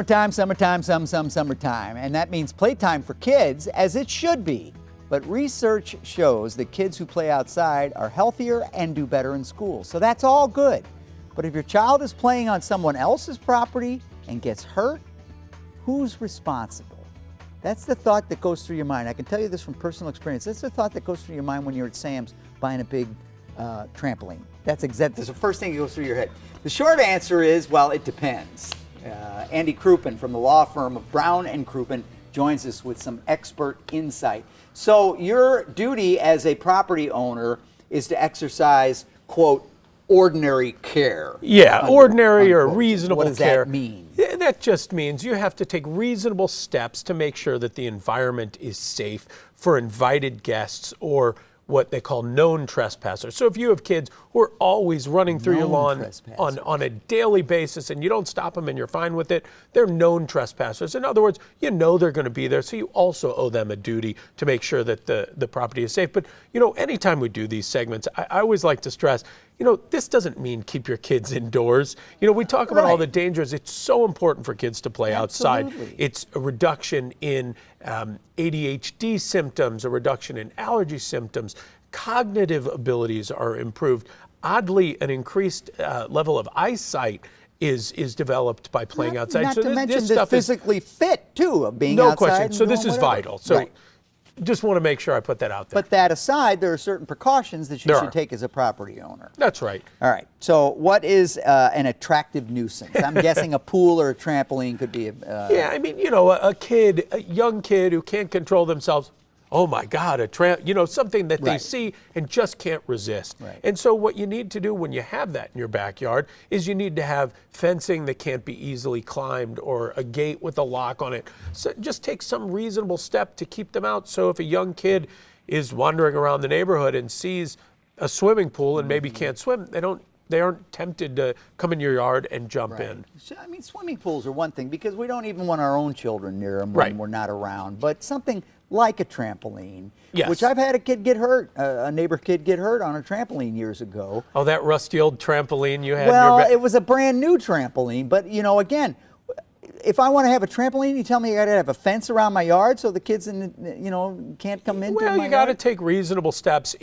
Summertime, and that means playtime for kids, as it should be. But research shows that kids who play outside are healthier and do better in school, so that's all good. But if your child is playing on someone else's property and gets hurt, who's responsible? That's the thought that goes through your mind. I can tell you this from personal experience. That's the thought that goes through your mind when you're at Sam's buying a big trampoline. That's the first thing that goes through your head. The short answer is, well, it depends. Andy Crouppen from the law firm of Brown and Crouppen joins us with some expert insight. So your duty as a property owner is to exercise, quote, ordinary care. Yeah, ordinary or reasonable care. What does that mean? That just means you have to take reasonable steps to make sure that the environment is safe for invited guests or what they call known trespassers. So if you have kids who are always running through your lawn on a daily basis and you don't stop them and you're fine with it, they're known trespassers. In other words, you know they're going to be there, so you also owe them a duty to make sure that the property is safe. But, you know, anytime we do these segments, I always like to stress, you know, this doesn't mean keep your kids indoors. You know, we talk about all the dangers. It's so important for kids to play outside. It's a reduction in ADHD symptoms, a reduction in allergy symptoms. Cognitive abilities are improved. Oddly, an increased level of eyesight is developed by playing outside. Not to mention the physically fit, too, of being outside. No question. So this is vital. So just want to make sure I put that out there. But that aside, there are certain precautions that you should take as a property owner. That's right. All right. So what is an attractive nuisance? I'm guessing a pool or a trampoline could be yeah, I mean, you know, a young kid who can't control themselves. Oh my God, you know, something that they see and just can't resist. And so what you need to do when you have that in your backyard is you need to have fencing that can't be easily climbed or a gate with a lock on it. So just take some reasonable step to keep them out. So if a young kid is wandering around the neighborhood and sees a swimming pool and maybe can't swim, they aren't tempted to come in your yard and jump in. I mean, swimming pools are one thing because we don't even want our own children near them when we're not around. But something like a trampoline, which I've had a kid get hurt, a neighbor kid get hurt on a trampoline years ago. Oh, that rusty old trampoline you had? Well, it was a brand new trampoline, but you know, again, if I want to have a trampoline, you tell me I got to have a fence around my yard so the kids, can't come into my yard? Well, you got to take reasonable steps.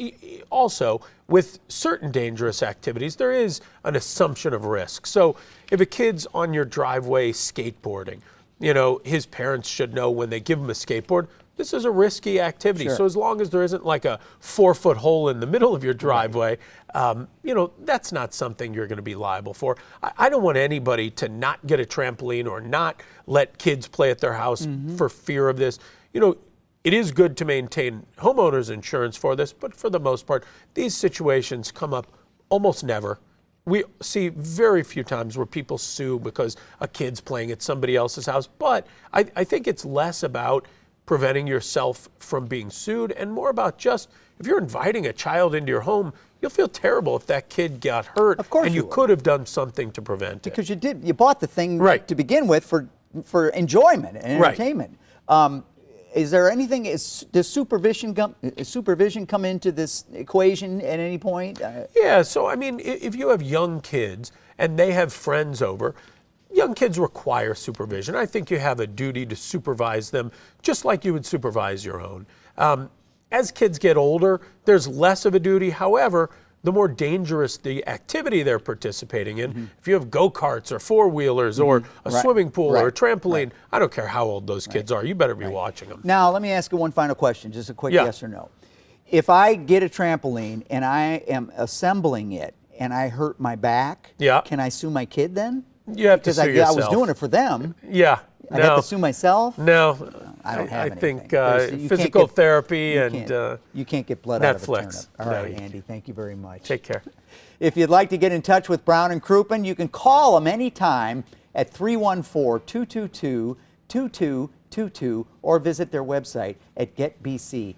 Also, with certain dangerous activities, there is an assumption of risk. So if a kid's on your driveway skateboarding, you know, his parents should know when they give him a skateboard, this is a risky activity. So as long as there isn't like a 4-foot hole in the middle of your driveway, you know, that's not something you're going to be liable for. I don't want anybody to not get a trampoline or not let kids play at their house for fear of this. You know, it is good to maintain homeowners insurance for this, but for the most part, these situations come up almost never. We see very few times where people sue because a kid's playing at somebody else's house. But I think it's less about preventing yourself from being sued and more about just, if you're inviting a child into your home, you'll feel terrible if that kid got hurt. Of course, and you could have done something to prevent it. Because you bought the thing to begin with for enjoyment and entertainment. Is there anything, does supervision come into this equation at any point? Yeah, so I mean, if you have young kids and they have friends over, young kids require supervision. I think you have a duty to supervise them just like you would supervise your own. As kids get older, there's less of a duty. However, the more dangerous the activity they're participating in, if you have go-karts or four-wheelers or a swimming pool or a trampoline, I don't care how old those kids are, you better be watching them. Now, let me ask you one final question, just a quick yes or no. If I get a trampoline and I am assembling it and I hurt my back, can I sue my kid then? You have to sue yourself. I was doing it for them. I have to sue myself? No. I don't have anything. I think physical therapy and you can't get blood out of a turnip. Netflix. All right, Andy, thank you very much. Take care. If you'd like to get in touch with Brown and Crouppen, you can call them anytime at 314-222-2222 or visit their website at getbc.com.